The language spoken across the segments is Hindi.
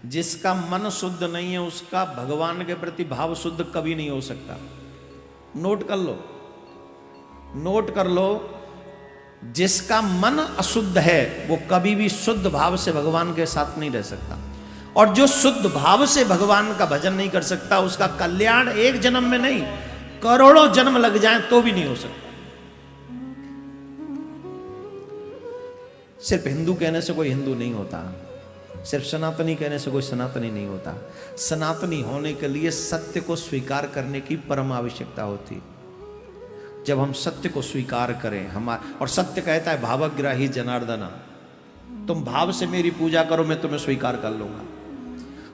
जिसका मन शुद्ध नहीं है उसका भगवान के प्रति भाव शुद्ध कभी नहीं हो सकता। नोट कर लो, नोट कर लो, जिसका मन अशुद्ध है वो कभी भी शुद्ध भाव से भगवान के साथ नहीं रह सकता। और जो शुद्ध भाव से भगवान का भजन नहीं कर सकता उसका कल्याण एक जन्म में नहीं करोड़ों जन्म लग जाएं तो भी नहीं हो सकता। सिर्फ हिंदू कहने से कोई हिंदू नहीं होता, सिर्फ सनातनी कहने से कोई सनातनी नहीं होता। सनातनी होने के लिए सत्य को स्वीकार करने की परम आवश्यकता होती। जब हम सत्य को स्वीकार करें हमारा, और सत्य कहता है भावग्राही जनार्दना, तुम भाव से मेरी पूजा करो मैं तुम्हें स्वीकार कर लूंगा।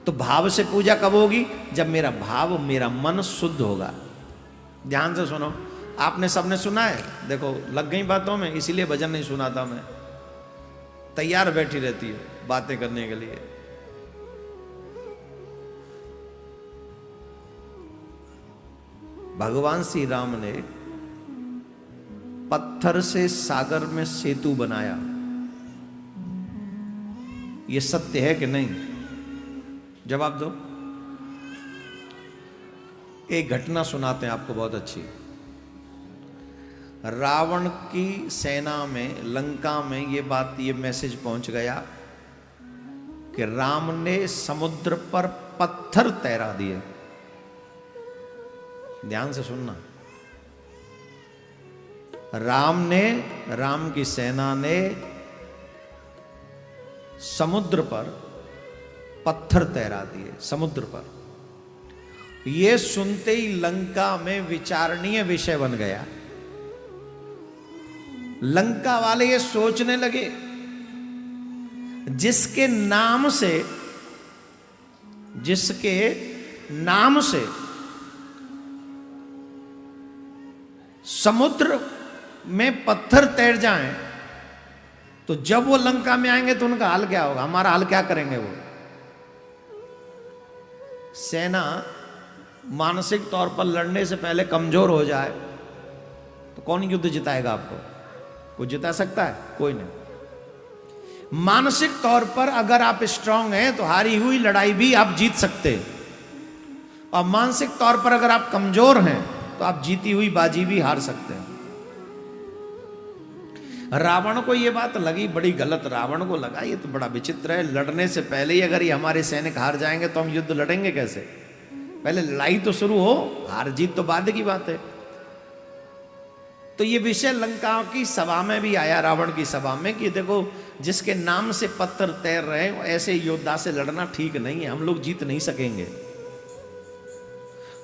तो भाव से पूजा कब होगी? जब मेरा भाव, मेरा मन शुद्ध होगा। ध्यान से सुनो, आपने सबने सुना है, देखो लग गई बातों में, इसीलिए भजन नहीं सुनाता मैं, तैयार बैठी रहती है बातें करने के लिए। भगवान श्री राम ने पत्थर से सागर में सेतु बनाया, यह सत्य है कि नहीं? जवाब दो। एक घटना सुनाते हैं आपको बहुत अच्छी। रावण की सेना में, लंका में ये मैसेज पहुंच गया कि राम ने समुद्र पर पत्थर तैरा दिए। ध्यान से सुनना, राम की सेना ने समुद्र पर पत्थर तैरा दिए, समुद्र पर। यह सुनते ही लंका में विचारणीय विषय बन गया। लंका वाले ये सोचने लगे, जिसके नाम से समुद्र में पत्थर तैर जाएं, तो जब वो लंका में आएंगे तो उनका हाल क्या होगा, हमारा हाल क्या करेंगे वो। सेना मानसिक तौर पर लड़ने से पहले कमजोर हो जाए तो कौन युद्ध जिताएगा? आपको कोई जिता सकता है? कोई नहीं। मानसिक तौर पर अगर आप स्ट्रांग हैं तो हारी हुई लड़ाई भी आप जीत सकते हैं, और मानसिक तौर पर अगर आप कमजोर हैं तो आप जीती हुई बाजी भी हार सकते हैं। रावण को यह बात लगी बड़ी गलत। रावण को लगा ये तो बड़ा विचित्र है, लड़ने से पहले ही अगर ये हमारे सैनिक हार जाएंगे तो हम युद्ध लड़ेंगे कैसे? पहले लड़ाई तो शुरू हो, हार जीत तो बाद की बात है। तो ये विषय लंका की सभा में भी आया, रावण की सभा में, कि देखो जिसके नाम से पत्थर तैर रहे हैं ऐसे योद्धा से लड़ना ठीक नहीं है, हम लोग जीत नहीं सकेंगे।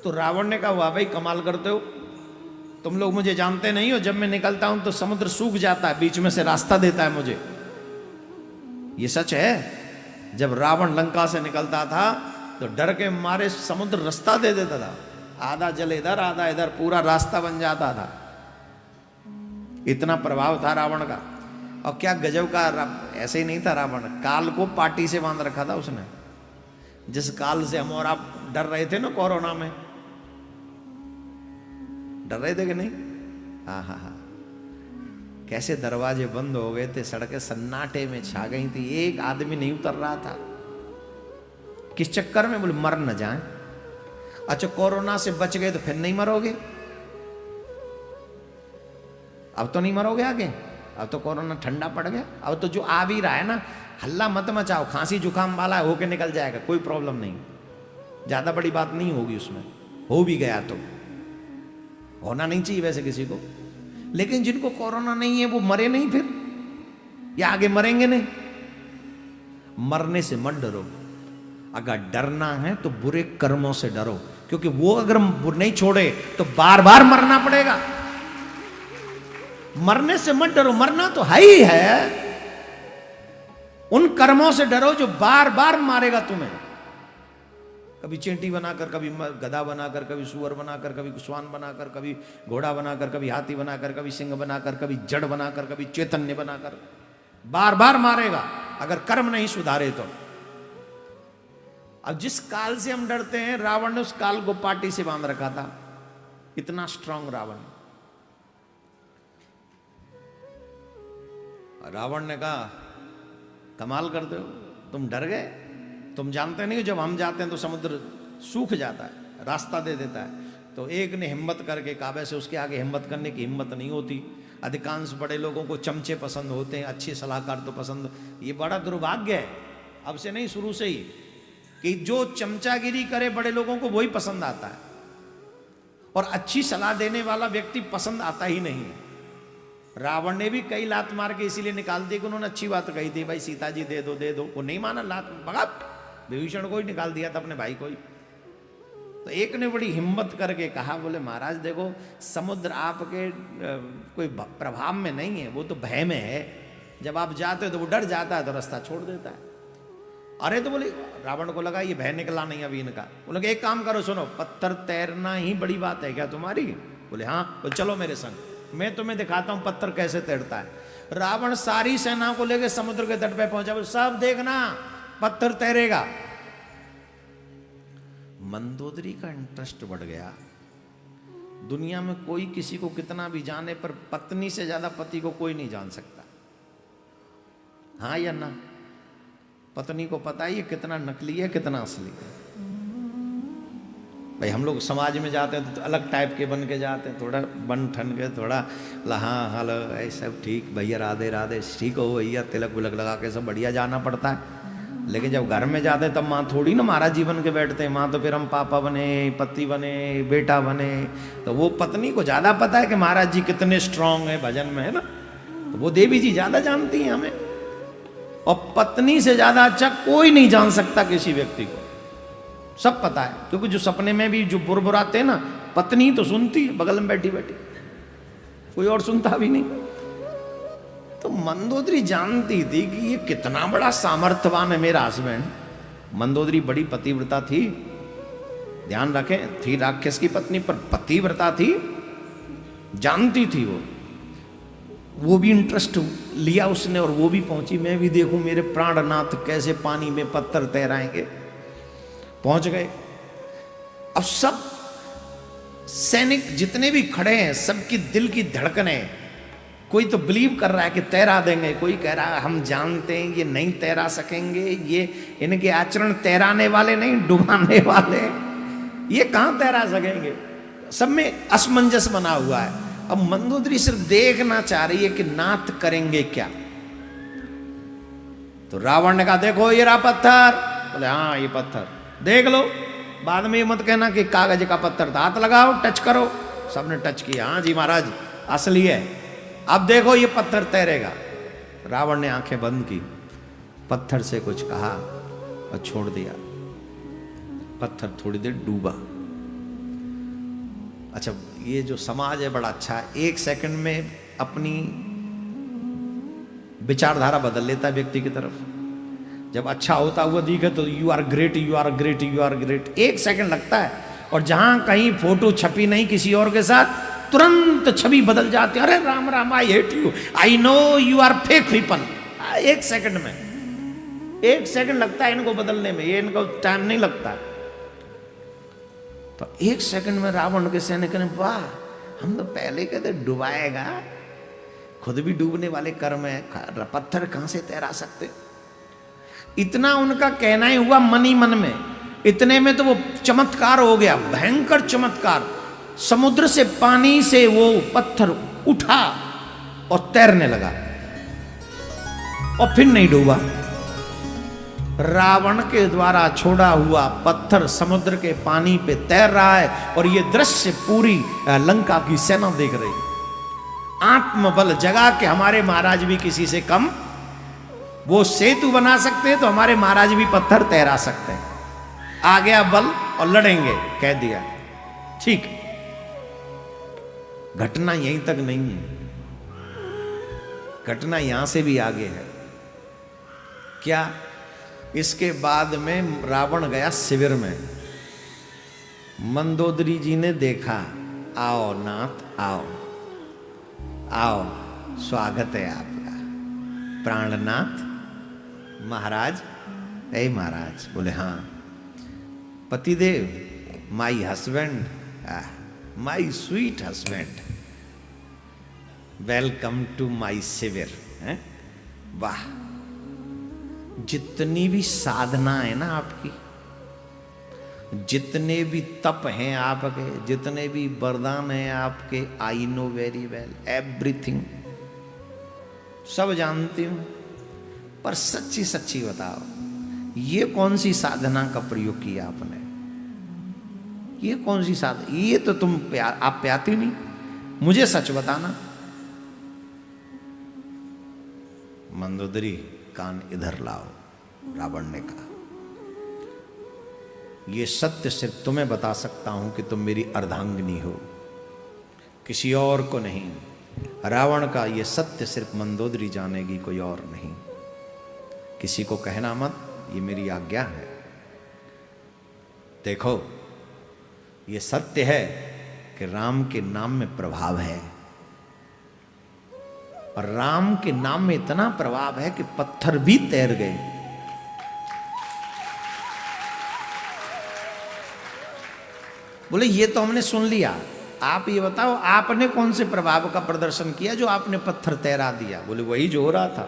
तो रावण ने कहा वाह भाई कमाल करते हो, तुम लोग मुझे जानते नहीं हो, जब मैं निकलता हूं तो समुद्र सूख जाता है, बीच में से रास्ता देता है मुझे। ये सच है। जब रावण लंका से निकलता था तो डर के मारे समुद्र रास्ता दे देता था, आधा जल इधर आधा इधर, पूरा रास्ता बन जाता था। इतना प्रभाव था रावण का। और क्या गजब का, ऐसे ही नहीं था रावण, काल को पार्टी से बांध रखा था उसने। जिस काल से हम और आप डर रहे थे ना कोरोना में, डर रहे थे कि नहीं? हाँ हाँ हाँ, कैसे दरवाजे बंद हो गए थे, सड़कें सन्नाटे में छा गई थी, एक आदमी नहीं उतर रहा था। किस चक्कर में? बोले मर न जाए। अच्छा कोरोना से बच गए तो फिर नहीं मरोगे? अब तो नहीं मरोगे आगे, अब तो कोरोना ठंडा पड़ गया। अब तो जो आ भी रहा है ना, हल्ला मत मचाओ, खांसी जुकाम वाला है होके निकल जाएगा, कोई प्रॉब्लम नहीं, ज्यादा बड़ी बात नहीं होगी उसमें। हो भी गया तो होना नहीं चाहिए वैसे किसी को, लेकिन जिनको कोरोना नहीं है वो मरे नहीं फिर, या आगे मरेंगे नहीं। मरने से मत डरो, अगर डरना है तो बुरे कर्मों से डरो, क्योंकि वो अगर नहीं छोड़े तो बार बार मरना पड़ेगा। मरने से मत डरो, मरना तो है ही है, उन कर्मों से डरो जो बार बार मारेगा तुम्हें। कभी चींटी बनाकर, कभी गधा बनाकर, कभी सुअर बनाकर, कभी श्वान बनाकर, कभी घोड़ा बनाकर, कभी हाथी बनाकर, कभी सिंह बनाकर, कभी जड़ बनाकर, कभी चैतन्य बनाकर, बार बार मारेगा अगर कर्म नहीं सुधारे तो। अब जिस काल से हम डरते हैं, रावण ने उस काल को पार्टी से बांध रखा था, इतना स्ट्रांग रावण। रावण ने कहा कमाल करते हो, तुम डर गए? तुम जानते नहीं हो, जब हम जाते हैं तो समुद्र सूख जाता है, रास्ता दे देता है। तो एक ने हिम्मत करके कहा, वैसे उसके आगे हिम्मत करने की हिम्मत नहीं होती। अधिकांश बड़े लोगों को चमचे पसंद होते हैं, अच्छे सलाहकार तो पसंद। ये बड़ा दुर्भाग्य है, अब से नहीं शुरू से ही, कि जो चमचागिरी करे बड़े लोगों को वही पसंद आता है, और अच्छी सलाह देने वाला व्यक्ति पसंद आता ही नहीं है। रावण ने भी कई लात मार के इसीलिए निकाल दी कि उन्होंने अच्छी बात कही थी, भाई सीता जी दे दो दे दो। वो नहीं माना, लात भगा, विभीषण को ही निकाल दिया था, अपने भाई को ही। तो एक ने बड़ी हिम्मत करके कहा, बोले महाराज देखो, समुद्र आपके कोई प्रभाव में नहीं है, वो तो भय में है। जब आप जाते हो तो वो डर जाता है तो रास्ता छोड़ देता है। अरे तो बोले, रावण को लगा ये भय निकला नहीं अभी इनका। बोले एक काम करो, सुनो, पत्थर तैरना ही बड़ी बात है क्या तुम्हारी? बोले हाँ। बोले चलो मेरे संग, मैं तुम्हें दिखाता हूं पत्थर कैसे तैरता है। रावण सारी सेना को लेकर समुद्र के तट पे पहुंचा। बोले सब देखना, पत्थर तैरेगा। मंदोदरी का इंटरेस्ट बढ़ गया। दुनिया में कोई किसी को कितना भी जाने, पर पत्नी से ज्यादा पति को कोई नहीं जान सकता। हाँ या ना? पत्नी को पता ही है कितना नकली है कितना असली है। भाई हम लोग समाज में जाते हैं तो अलग टाइप के बन के जाते हैं, थोड़ा बन ठन के, थोड़ा हाँ हेलो ऐसा सब ठीक, भैया राधे राधे, ठीक हो भैया, तिलक विलक लगा के सब बढ़िया जाना पड़ता है। लेकिन जब घर में जाते हैं तब माँ थोड़ी ना महाराज जी बन के बैठते हैं। माँ तो फिर हम पापा बने, पति बने, बेटा बने। तो वो पत्नी को ज़्यादा पता है कि महाराज जी कितने स्ट्रांग है भजन में, है ना। तो वो देवी जी ज़्यादा जानती हैं हमें, और पत्नी से ज़्यादा अच्छा कोई नहीं जान सकता किसी व्यक्ति को। सब पता है, क्योंकि जो सपने में भी जो बुरबुराते हैं ना, पत्नी तो सुनती है बगल में बैठी बैठी, कोई और सुनता भी नहीं। तो मंदोदरी जानती थी कि ये कितना बड़ा सामर्थ्यवान है मेरा हस्बैंड। मंदोदरी बड़ी पतिव्रता थी, ध्यान रखें, थी राक्षस की पत्नी पर पतिव्रता थी, जानती थी वो भी इंटरेस्ट लिया उसने, और वो भी पहुंची, मैं भी देखूं मेरे प्राणनाथ कैसे पानी में पत्थर तैराएंगे। पहुंच गए। अब सब सैनिक जितने भी खड़े हैं, सबकी दिल की धड़कनें, कोई तो बिलीव कर रहा है कि तैरा देंगे, कोई कह रहा है हम जानते हैं ये नहीं तैरा सकेंगे, ये इनके आचरण तैराने वाले नहीं डुबाने वाले, ये कहां तैरा सकेंगे। सब में असमंजस बना हुआ है। अब मंदोदरी सिर्फ देखना चाह रही है कि नाथ करेंगे क्या। तो रावण ने कहा देखो ये रहा पत्थर। बोले हाँ ये पत्थर देख लो, बाद में ये मत कहना कि कागज का पत्थर था, हाथ लगाओ टच करो। सबने टच किया, हाँ जी महाराज असली है, अब देखो ये पत्थर तैरेगा। रावण ने आंखें बंद की, पत्थर से कुछ कहा और छोड़ दिया। पत्थर थोड़ी देर डूबा। अच्छा ये जो समाज है बड़ा अच्छा है, 1 सेकंड में अपनी विचारधारा बदल लेता है व्यक्ति की तरफ। जब अच्छा होता हुआ दिखे तो you are great, you are great, you are great, 1 second लगता है। और जहां कहीं फोटो छपी नहीं किसी और के साथ, तुरंत छवि बदल जाती है। अरे Ram Ram, I hate you, I know you are fake people. 1 second में, 1 सेकंड लगता है इनको बदलने में, ये इनको टाइम नहीं लगता। तो 1 सेकंड में रावण के सैनिक ने, वाह हम तो पहले कहते डुबाएगा, खुद भी डूबने वाले कर्म है, पत्थर कहां से तैरा सकते। इतना उनका कहना ही हुआ मन ही मन में। इतने में तो वो चमत्कार हो गया, भयंकर चमत्कार। समुद्र से पानी से वो पत्थर उठा और तैरने लगा और फिर नहीं डूबा। रावण के द्वारा छोड़ा हुआ पत्थर समुद्र के पानी पे तैर रहा है, और ये दृश्य पूरी लंका की सेना देख रही। आत्मबल जगा के हमारे महाराज भी किसी से कम, वो सेतु बना सकते हैं तो हमारे महाराज भी पत्थर तैरा सकते हैं। आ गया बल और लड़ेंगे, कह दिया ठीक। घटना यहीं तक नहीं है, घटना यहां से भी आगे है। क्या? इसके बाद में रावण गया शिविर में। मंदोदरी जी ने देखा, आओ नाथ आओ आओ, स्वागत है आपका प्राणनाथ महाराज। ए महाराज, बोले हाँ। पतिदेव, my husband, my sweet husband, welcome to my शिविर। वाह, जितनी भी साधना है ना आपकी, जितने भी तप हैं आपके, जितने भी वरदान हैं आपके, I know very well everything, सब जानती हूं, पर सच्ची सच्ची बताओ, ये कौन सी साधना का प्रयोग किया आपने? ये कौन सी साधना? ये तो तुम आप प्याती नहीं, मुझे सच बताना। मंदोदरी कान इधर लाओ, रावण ने कहा। ये सत्य सिर्फ तुम्हें बता सकता हूं कि तुम मेरी अर्धांगिनी हो, किसी और को नहीं। रावण का ये सत्य सिर्फ मंदोदरी जानेगी, कोई और नहीं। किसी को कहना मत, ये मेरी आज्ञा है। देखो, ये सत्य है कि राम के नाम में प्रभाव है, और राम के नाम में इतना प्रभाव है कि पत्थर भी तैर गए। बोले ये तो हमने सुन लिया, आप ये बताओ आपने कौन से प्रभाव का प्रदर्शन किया जो आपने पत्थर तैरा दिया? बोले वही जो हो रहा था।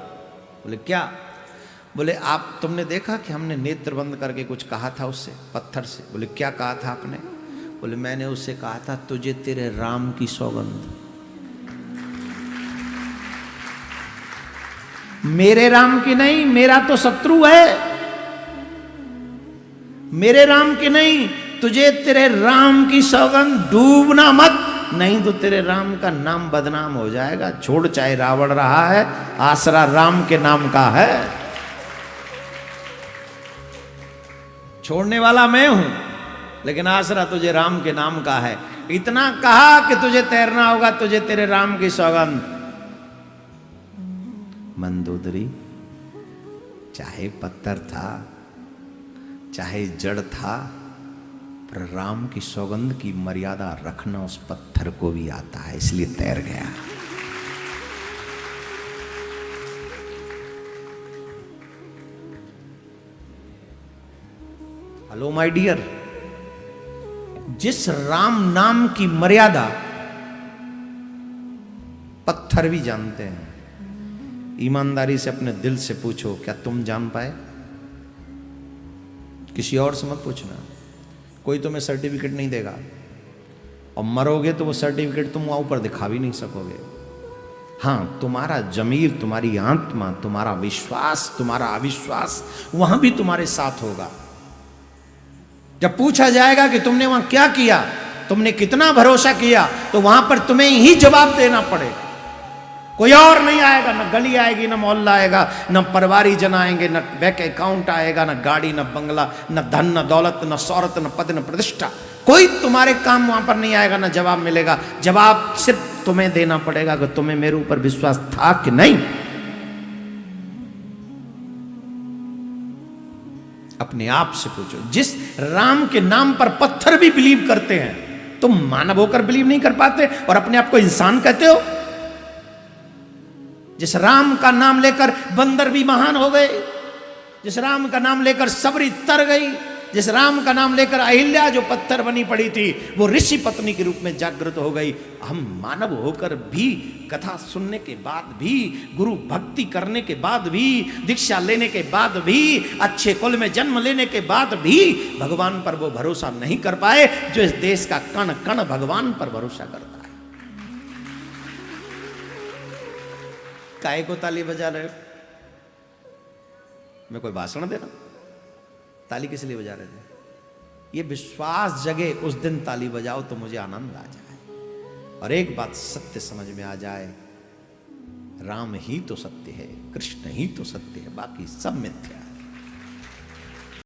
बोले क्या? बोले आप तुमने देखा कि हमने नेत्र बंद करके कुछ कहा था उससे, पत्थर से। बोले क्या कहा था आपने? बोले मैंने उससे कहा था तुझे तेरे राम की सौगंध। मेरे राम की नहीं, मेरा तो शत्रु है। मेरे राम की नहीं, तुझे तेरे राम की सौगंध, डूबना मत, नहीं तो तेरे राम का नाम बदनाम हो जाएगा। छोड़, चाहे रावण रहा है, आसरा राम के नाम का है। छोड़ने वाला मैं हूं, लेकिन आसरा तुझे राम के नाम का है। इतना कहा कि तुझे तैरना होगा, तुझे तेरे राम की सौगंध। मंदोदरी, चाहे पत्थर था, चाहे जड़ था, पर राम की सौगंध की मर्यादा रखना उस पत्थर को भी आता है, इसलिए तैर गया। हेलो माय डियर, जिस राम नाम की मर्यादा पत्थर भी जानते हैं, ईमानदारी से अपने दिल से पूछो, क्या तुम जान पाए? किसी और से मत पूछना। कोई तुम्हें सर्टिफिकेट नहीं देगा, और मरोगे तो वो सर्टिफिकेट तुम वहां ऊपर दिखा भी नहीं सकोगे। हां, तुम्हारा जमीर, तुम्हारी आत्मा, तुम्हारा विश्वास, तुम्हारा अविश्वास वहां भी तुम्हारे साथ होगा। जब पूछा जाएगा कि तुमने वहां क्या किया, तुमने कितना भरोसा किया, तो वहां पर तुम्हें ही जवाब देना पड़ेगा। कोई और नहीं आएगा, न गली आएगी, न मोहल्ला आएगा, न परिवारी जन आएंगे, न बैंक अकाउंट आएगा, न गाड़ी, न बंगला, न धन, न दौलत, न शौहरत, न पद, न प्रतिष्ठा। कोई तुम्हारे काम वहां पर नहीं आएगा, न जवाब मिलेगा। जवाब सिर्फ तुम्हें देना पड़ेगा कि तुम्हें मेरे ऊपर विश्वास था कि नहीं। अपने आप से पूछो। जिस राम के नाम पर पत्थर भी बिलीव करते हैं, तुम मानव होकर बिलीव नहीं कर पाते और अपने आप को इंसान कहते हो। जिस राम का नाम लेकर बंदर भी महान हो गए, जिस राम का नाम लेकर सबरी तर गई, जिस राम का नाम लेकर अहिल्या जो पत्थर बनी पड़ी थी वो ऋषि पत्नी के रूप में जागृत हो गई, हम मानव होकर भी, कथा सुनने के बाद भी, गुरु भक्ति करने के बाद भी, दीक्षा लेने के बाद भी, अच्छे कुल में जन्म लेने के बाद भी भगवान पर वो भरोसा नहीं कर पाए जो इस देश का कण कण भगवान पर भरोसा करता है। काहे को ताली बजा रहे हो? मैं कोई भाषण दे रहा हूं? ताली किस लिए बजा रहे थे? ये विश्वास जगे उस दिन ताली बजाओ तो मुझे आनंद आ जाए। और एक बात सत्य समझ में आ जाए, राम ही तो सत्य है, कृष्ण ही तो सत्य है, बाकी सब मिथ्या है।